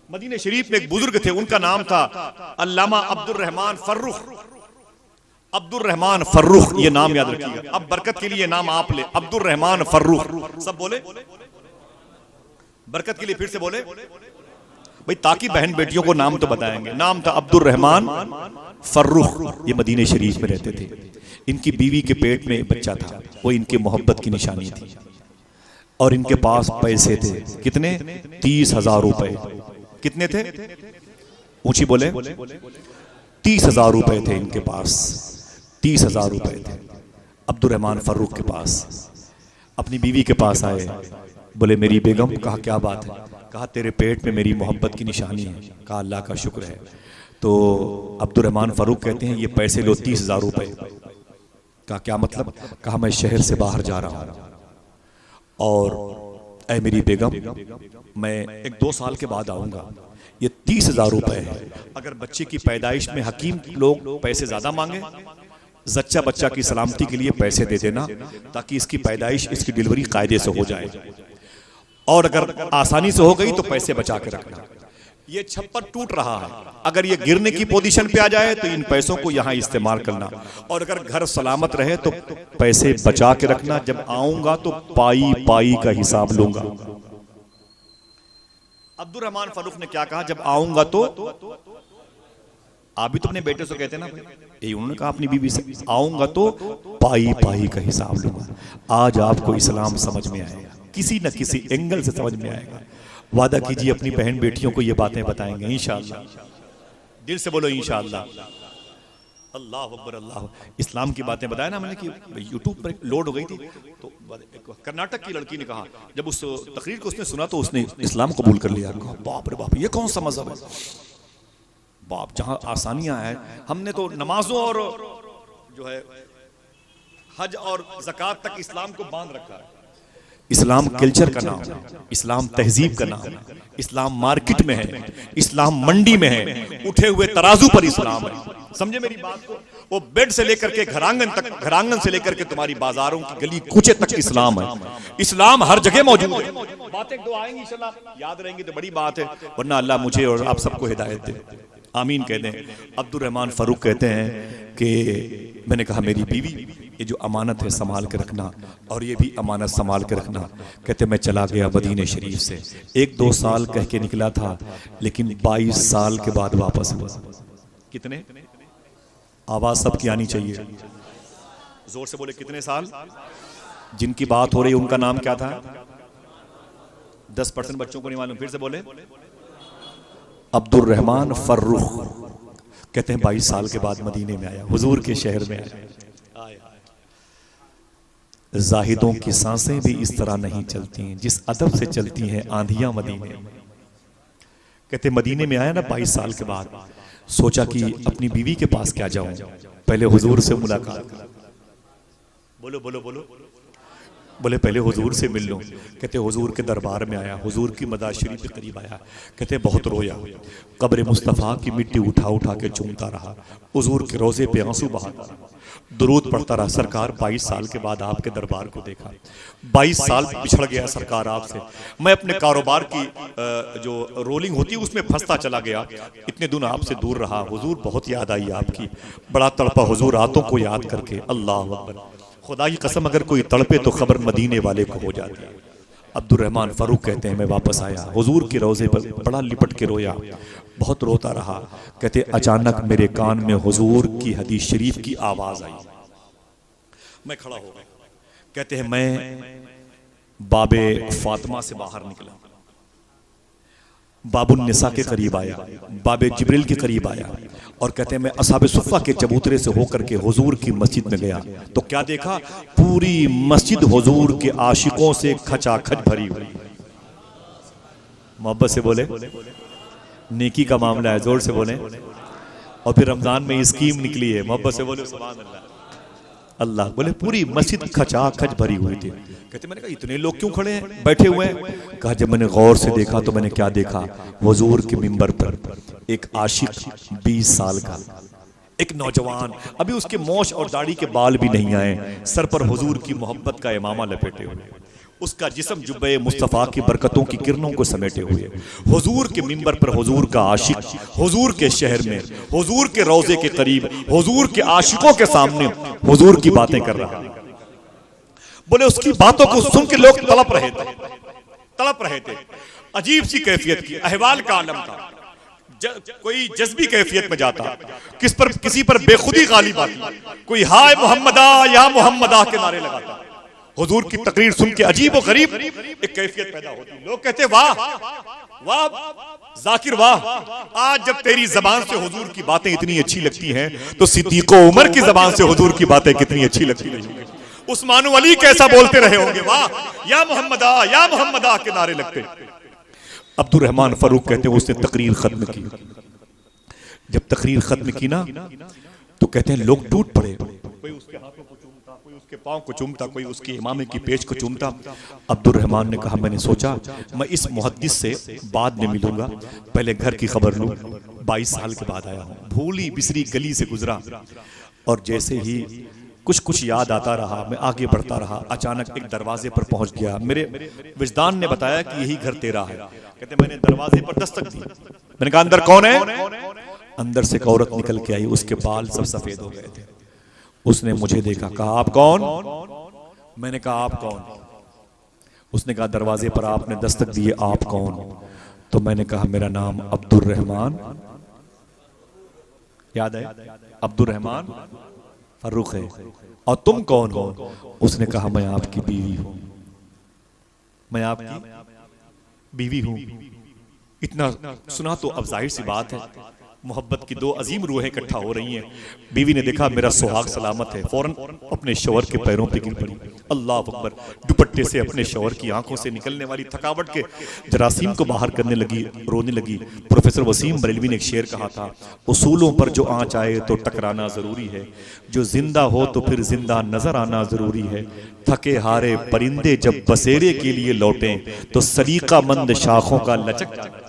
मदीने शरीफ में एक बुजुर्ग थे, उनका नाम था अल्लामा अब्दुर्रहमान फर्रुख। अब्दुर्रहमान फर्रुख, ये नाम याद रखिएगा। अब बरकत के लिए नाम आप ले, अब्दुर्रहमान फर्रुख। सब बोले बरकत के लिए, फिर से बोले भाई, ताकि बहन बेटियों को नाम तो बताएंगे। नाम था अब्दुर्रहमान फर्रुख। ये मदीने शरीफ में रहते थे। इनकी बीवी के पेट में बच्चा था, वो इनके मोहब्बत की निशानी थी। और इनके पास पैसे थे, कितने? 30,000 रुपए। कितने थे? ऊंची बोले। 30,000 रुपए थे इनके पास। 30,000 रुपए थे अब्दुर्रहमान फर्रुख के पास। अपनी बीवी के पास आए, बोले मेरी बेगम। कहा क्या बात है? कहा तेरे पेट में मेरी मोहब्बत की निशानी है। कहा अल्लाह का शुक्र है। तो अब्दुर्रहमान फर्रुख कहते हैं ये पैसे लो, 30,000 रुपए। कहा क्या मतलब? कहा मैं शहर से बाहर जा रहा हूं और ऐ मेरी बेगम, मैं 1-2 साल के बाद आऊंगा। ये 30,000 रुपए है। अगर बच्चे की पैदाइश में हकीम लोग पैसे ज्यादा मांगे, जच्चा बच्चा की सलामती के लिए पैसे दे देना, ताकि इसकी पैदाइश, इसकी डिलीवरी कायदे से हो जाए। और अगर आसानी से हो गई तो पैसे बचा के रखना। ये छप्पर टूट रहा है, अगर ये गिरने की पोजीशन पे आ जाए तो इन पैसों को यहां इस्तेमाल करना। और अगर घर सलामत रहे तो पैसे बचा के रखना। जब आऊंगा तो पाई पाई का हिसाब लूंगा। अब्दुर्रहमान फर्रुख ने क्या कहा? जब आऊंगा तो, आप भी तो अपने बेटे से कहते ना, यही उन्होंने कहा अपनी बीवी से, आऊंगा तो पाई पाई का हिसाब लूंगा। आज आपको इस्लाम समझ में आएगा, किसी न किसी एंगल से समझ में आएगा। वादा कीजिए अपनी बहन बेटियों को ये बातें बताएंगे इंशाअल्लाह। दिल से बोलो इंशाअल्लाह। अल्लाह अकबर, अल्लाह। इस्लाम की बातें बताया ना मैंने कि यूट्यूब पर लोड हो गई थी, तो कर्नाटक की लड़की ने कहा, जब उस तकरीर को उसने सुना तो उसने इस्लाम कबूल कर लिया। बाप रे बाप, ये कौन सा मजहब है बाप, जहां आसानियां हैं। हमने तो नमाजों और जो है हज और ज़कात तक इस्लाम को बांध रखा है। इस्लाम कल्चर का नाम है, इस्लाम तहजीब का नाम है, इस्लाम मार्केट में है, इस्लाम मंडी में है, उठे हुए तराजू पर इस्लाम है। समझे मेरी बात को? वो बेड से लेकर के घरांगन तक, घरांगन से लेकर के तुम्हारी बाजारों की गली कूचे तक इस्लाम है। इस्लाम हर जगह मौजूद है। बातें दो आएंगी इंशाअल्लाह, याद रहेंगी तो बड़ी बात है, वरना अल्लाह मुझे और आप सबको हिदायत दे। आमीन कह दें। अब्दुर्रहमान फर्रुख कहते हैं कि मैंने कहा मेरी बीवी, ये जो अमानत है संभाल के रखना, और ये भी अमानत संभाल के रखना। कहते मैं चला गया मदीने शरीफ से, 1-2 साल कह के निकला था, लेकिन 22 साल के बाद वापस हुआ। कितने? आवाज सबकी आनी चाहिए, जोर से बोले। कितने साल? जिनकी बात हो रही है उनका नाम क्या था? 10% बच्चों को नहीं मालूम, फिर से बोले। अब्दुर्रहमान फर्रुख कहते हैं 22 साल के बाद मदीने में आया, हुजूर के शहर में आया। जाहिदों की सांसें भी इस तरह नहीं चलती हैं जिस अदब से चलती हैं आंधियां मदीने में। कहते मदीने में आया ना 22 साल के बाद, सोचा कि अपनी बीवी के पास क्या जाऊं, पहले हुजूर से मुलाकात। बोलो बोलो बोलो। बोले पहले हुजूर से मिल लूं। कहते हुजूर के दरबार में आया, हुजूर की मदार शरीफ के करीब आया। कहते बहुत रोया, कब्र मुस्तफ़ा की मिट्टी उठा उठा के चूमता रहा, हुजूर के रोजे पे आंसू बहाता रहा, दुरूद पढ़ता रहा। सरकार 22 साल के बाद आपके दरबार को देखा, 22 साल बिछड़ गया सरकार आपसे। मैं अपने कारोबार की जो रोलिंग होती है उसमें फंसता चला गया, इतने दिन आपसे दूर रहा। हुजूर बहुत याद आई आपकी, बड़ा तड़पा हुजूर रातों को याद करके। अल्लाह अकबर, खुदा की कसम अगर कोई तड़पे तो खबर मदीने वाले को हो जाती है। अब्दुर्रहमान फर्रुख कहते हैं मैं वापस आया, हुजूर के रोजे पर बड़ा लिपट के रोया, बहुत रोता रहा। कहते अचानक मेरे कान में हुजूर की हदीस शरीफ की आवाज आई, मैं खड़ा हो गया। कहते हैं मैं बाबे फातिमा से बाहर निकला, बाबुन निसा के करीब आया, बाबे जिब्रिल के करीब आया, और कहते हैं मैं असहाबे सुफ़ा के चबूतरे से होकर के हुजूर की मस्जिद में गया तो क्या देखा, पूरी मस्जिद हुजूर के आशिकों से खचाखच भरी हुई। मोहब्बत से बोले, नेकी का मामला है, जोर से बोले। और फिर रमजान में स्कीम निकली है, मोहब्बत से बोले सुभान अल्लाह। अल्लाह बोले पूरी मस्जिद खचाखच भरी हुई थी। कहते मैंने कहा इतने लोग क्यों खड़े हैं, बैठे हुए हैं? कहा जब मैंने गौर से देखा तो मैंने क्या देखा, हुजूर के मिंबर पर एक आशिक 20 साल का, एक नौजवान, अभी उसके मोछ और दाढ़ी के बाल भी नहीं आए, सर पर हुजूर की मोहब्बत का इमामा लपेटे हुए, उसका जिस्म जुब्बे मुस्तफ़ा की बरकतों की किरणों को समेटे हुए हुजूर के मिंबर पर हुजूर का आशिक, हुजूर के शहर में, हुजूर के रोजे के करीब, हुजूर के आशिकों के सामने हुजूर की बातें कर रहा। बोले उसकी बातों को सुन के लोग तड़प रहे थे। अजीब सी कैफियत की, अहवाल का आलम था। कोई जज्बी कैफियत में जाता, किसी पर बेखुदी गालिब आती, कोई हाय मोहम्मदा या मोहम्मदा के नारे लगाता। हुजूर की तकरीर सुन के अजीब और गरीब एक कैफियत पैदा होती। लोग कहते वाह वाह जाकिर वाह, आज जब तेरी जबान से हुजूर की बातें इतनी अच्छी लगती हैं तो सिद्दीक़ उमर की जबान से हुजूर की बातें कितनी अच्छी लगती हैं। उस्मान अली कैसा बोलते रहे होंगे, वाह या मोहम्मदा के नारे लगते। अब्दुर रहमान फरूक कहते हैं उसने तकरीर खत्म की। जब तकरीर खत्म की ना तो कहते हैं लोग टूट पड़े, कोई उसके हाथों को चूमता, कोई उसके पांव को चूमता, कोई उसके इमामे की पेच को चूमता। अब्दुर रहमान ने कहा मैंने सोचा मैं इस मुहद्दिस से बाद में मिलूंगा, पहले घर की खबर लूं। 22 साल के बाद आया हूं, भूली बिसरी गली से गुजरा और जैसे ही कुछ याद आता रहा मैं आगे बढ़ता रहा। अचानक एक दरवाजे पर पहुंच गया। मेरे विजदान ने बताया कि यही घर तेरा है। कहते मैंने दरवाजे पर दस्तक दी, मैंने कहा अंदर कौन है? अंदर से एक औरत निकल के आई, उसके बाल सब सफेद हो गए थे। उसने मुझे देखा, कहा आप कौन? मैंने कहा आप कौन? उसने कहा दरवाजे पर आपने दस्तक दी, आप कौन? तो मैंने कहा मेरा नाम अब्दुर रहमान, याद है, अब्दुर रहमान फर्रुख है। और तुम कौन हो? उसने कहा मैं आपकी बीवी हूं, मैं आपकी बीवी हूं। इतना सुना तो अब जाहिर सी बात है मोहब्बत की दो अजीम रूहें इकट्ठा हो रही हैं। बीवी ने देखा मेरा सुहाग सलामत है, फौरन अपने शौहर के पैरों पे गिर पड़ी। अल्लाह अकबर, दुपट्टे से अपने शौहर की आंखों से निकलने वाली थकावट के जरासीम को बाहर करने लगी, रोने लगी। प्रोफेसर वसीम बरेलवी ने एक शेर कहा था, उसूलों पर जो आँच आए तो टकराना जरूरी है, जो जिंदा हो तो फिर जिंदा नजर आना जरूरी है। थके हारे परिंदे जब बसेरे के लिए लौटे तो सलीकामंद शाखों का लचक।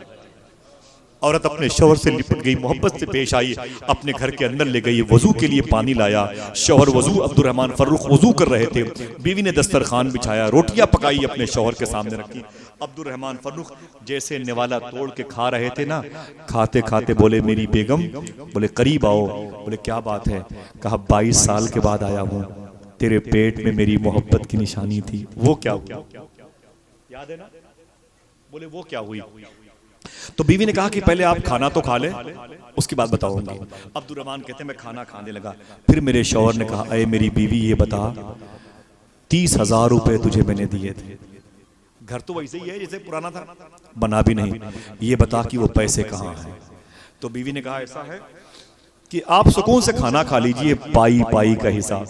औरत अपने शौहर से लिपट गई, मोहब्बत से पेश आई, अपने घर के अंदर ले गई, वजू के लिए पानी लाया। शौहर वजू, अब्दुर रहमान फर्रुख वजू कर रहे थे। बीवी ने दस्तरखान बिछाया, रोटियां पकाई, अपने शौहर के सामने रखी। अब्दुर रहमान फर्रुख जैसे निवाला तोड़ के खा रहे थे ना, खाते खाते बोले मेरी बेगम, बोले करीब आओ। बोले क्या बात है? कहा 22 साल के बाद आया हूँ, तेरे पेट में मेरी मोहब्बत की निशानी थी, वो क्या हुआ? याद है ना? बोले वो क्या हुई? तो बीवी ने कहा कि पहले आप खाना तो खा ले, उसके बाद बताऊंगी। अब्दुर रहमान कहते मैं खाना खाने लगा। फिर मेरे शौहर ने कहा अरे मेरी बीवी ये बता 30,000 रुपए तुझे मैंने दिए थे, घर तो वैसे ही है जैसे पुराना था, बना भी नहीं, ये बता कि वो पैसे कहाँ हैं? तो बीवी ने कहा ऐसा है कि आप सुकून से खाना खा लीजिए, पाई पाई का हिसाब।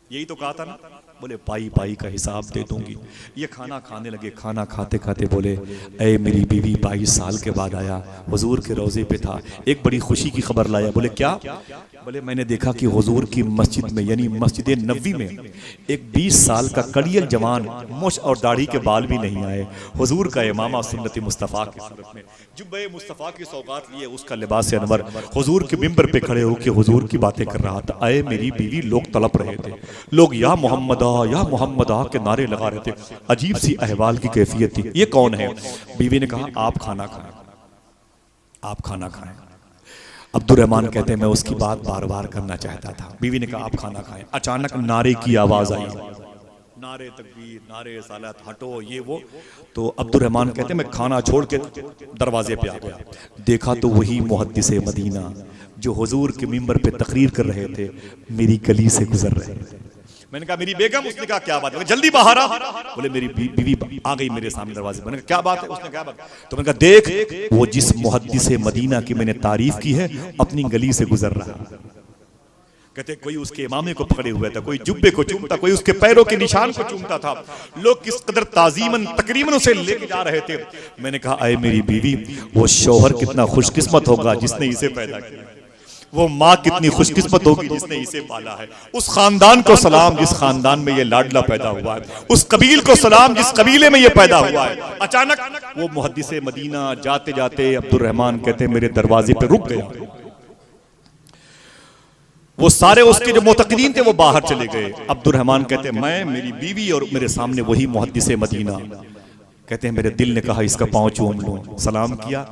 यही तो कहा था ना, बोले पाई पाई का हिसाब दे दूंगी। ये खाना खाने लगे, खाना खाते खाते बोले ऐ मेरी बीवी 22 साल के बाद आया, हुजूर के रोजे पे था, एक बड़ी खुशी की खबर लाया। बोले क्या? बोले मैंने देखा कि हुजूर की मस्जिद में यानी मस्जिद नबवी में एक 20 साल का कड़ियल जवान, मुछ और दाढ़ी के बाल भी नहीं आए, हुजूर का इमामा सुन्नत मुस्तफ़ा की सूरत में जुब्बे मुस्तफ़ा की सौगात लिए, उसका लिबास अनवर हुजूर के मिंबर पे खड़े होकर हुजूर की बातें कर रहा था। आए मेरी बीवी, लोग तड़प रहे थे, लोग या मोहम्मदा के नारे लगा रहे थे। अजीब सी अहवाल की कैफियत थी। ये कौन है? बीवी ने कहा आप खाना खाएं, आप खाना खाएं। अब्दुर रहमान कहते हैं मैं उसकी बात बार बार करना चाहता था। बीवी ने कहा आप खाना खाएं। अचानक नारे की आवाज आई, नारे तकबीर, नारे सालत, हटो ये वो। तो अब्दुर रहमान कहते हैं मैं खाना छोड़ के दरवाजे पे आ गया, देखा तो वही मुहद्दिसे मदीना जो हुजूर के मिंबर पे तकरीर कर रहे थे मेरी गली से गुजर रहे थे। मैंने कहा मेरी बेगम? उसने कहा क्या बात है? जल्दी बाहर आ। बोले मेरी बीवी आ गई मेरे सामने दरवाजे। मैंने कहा क्या बात है? उसने क्या बात? तो मैंने कहा देख वो जिस मुहद्दिसे मदीना की मैंने तारीफ की है अपनी गली से गुजर रहा। कहते कोई उसके इमामे को पकड़े हुआ था, कोई जुब्बे को चूमता, कोई उसके पैरों के निशान को चूमता था। लोग किस कदर ताजीमन तकरीमन उसे लेके जा रहे थे। मैंने कहा आए मेरी बीवी, वो शौहर कितना खुशकिस्मत होगा जिसने इसे पैदा किया, वो माँ कितनी खुशकिस्मत होगी जिसने इसे पाला है। उस खानदान को सलाम जिस खानदान में ये लाडला पैदा हुआ है, उस कबील को सलाम जिस कबीले में ये पैदा हुआ है। अचानक वो मुहद्दिसे मदीना जाते जाते अब्दुर रहमान कहते मेरे दरवाजे पे रुक गया। वो सारे उसके जो मुतक़दीन थे वो बाहर चले गए। अब्दुर्रहमान कहते हैं मैं, मेरी बीवी और मेरे सामने वही मुहद्दिस मदीना। कहते हैं मेरे दिल ने कहा इसका पाँव चूम लूं। सलाम किया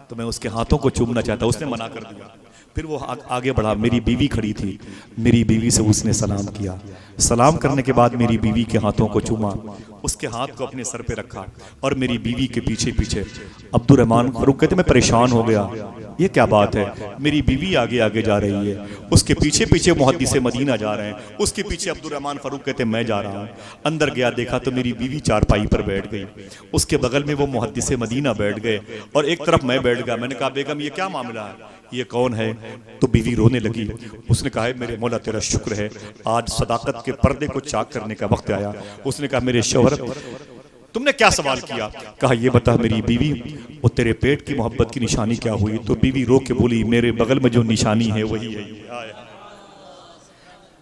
तो मैं उसके हाथों को चूमना चाहता, उसने मना कर दिया। फिर वो आगे बढ़ा, मेरी बीवी खड़ी थी, मेरी बीवी से उसने सलाम किया। सलाम करने के बाद मेरी बीवी के हाथों को चूमा, उसके हाथ को अपने सर पे रखा और मेरी बीवी के पीछे पीछे। अब्दुर्रहमान फारूक कहते मैं परेशान हो गया, ये क्या बात है, मेरी बीवी आगे आगे जा रही है, उसके पीछे पीछे मुहद्दिस मदीना जा रहे हैं, उसके पीछे अब्दुर्रहमान फारूक कहते मैं जा रहा हूँ। अंदर गया, देखा तो मेरी बीवी चारपाई पर बैठ गई, उसके बगल में वो मुहद्दिस मदीना बैठ गए और एक तरफ मैं बैठ गया। मैंने कहा बेगम ये क्या मामला है, ये कौन है? तो बीवी रोने लगी। उसने कहा मेरे मौला तेरा शुक्र है, आज सदाकत के पर्दे को चाक करने का वक्त आया। उसने कहा मेरे शौहर तुमने क्या सवाल किया? कहा ये बता मेरी बीवी, वो तेरे पेट की मोहब्बत की निशानी क्या हुई? तो बीवी रो के बोली मेरे बगल में जो निशानी है वही है।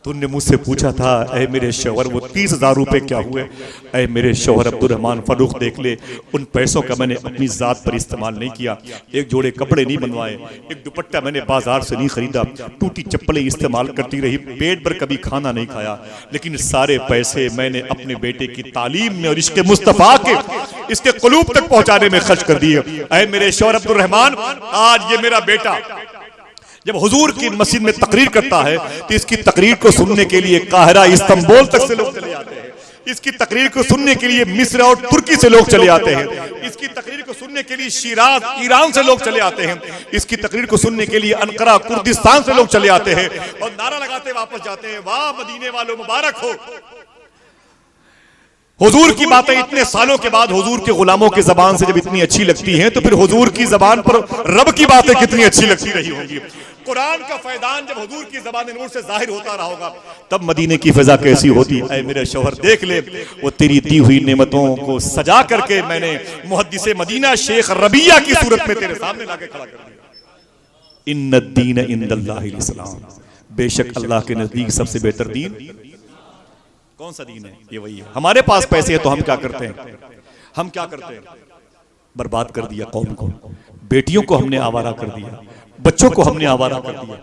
तुमने मुझसे पूछा था ऐ मेरे शौहर वो 30,000 रुपए क्या हुए? ऐ मेरे शौहर अब्दुर्रहमान फारूक देख ले, उन पैसों का मैंने अपनी जात पर इस्तेमाल नहीं किया, एक जोड़े कपड़े नहीं बनवाए, एक दुपट्टा मैंने बाजार से नहीं खरीदा, टूटी चप्पलें इस्तेमाल करती रही, पेट भर कभी खाना नहीं खाया, लेकिन सारे पैसे मैंने अपने बेटे की तालीम में और इसके मुस्तफा के इसके कुलूब तक पहुंचाने में खर्च कर दिए। ऐ मेरे शौहर अब्दुर्रहमान, आज ये मेरा बेटा जब हुजूर की मस्जिद में तकरीर करता है तो इसकी तकरीर को सुनने के लिए काहिरा, इस्तांबुल तक से लोग चले आते हैं। इसकी तकरीर को सुनने के लिए मिस्र और तुर्की से लोग चले आते हैं। इसकी तकरीर को सुनने के लिए शिराज ईरान से लोग चले आते हैं। इसकी तकरीर को सुनने के लिए अनकरा कुर्दिस्तान से लोग चले आते हैं और नारा लगाते वापस जाते हैं, वाह मदीने वालों मुबारक हो। हुजूर की बातें इतने सालों के बाद हुजूर के गुलामों की जबान से जब इतनी अच्छी लगती हैं तो फिर हुजूर की जबान पर रब की बातें कितनी अच्छी लगती रही होंगी। कुरान का फैदान जब हुजूर की ज़बान नूर से जाहिर होता रहा होगा तब मदीने की फिजा कैसी होती। ऐ मेरे शौहर देख ले, वो तेरी दी हुई नेमतों को सजा करके मैंने मुहद्दिस मदीना शेख रबिया की सूरत में तेरे सामने लाके खड़ा कर दिया। इन्नद्दीन इंदल्लाहिल इस्लाम, बेशक अल्लाह के नजदीक सबसे बेहतर दीन कौन सा दीन है? ये वही है। हमारे पास पैसे है तो हम क्या करते हैं? हम क्या करते हैं? बर्बाद कर दिया कौम को, बेटियों को हमने आवारा कर दिया, बच्चों को हमने आवारा कर दिया।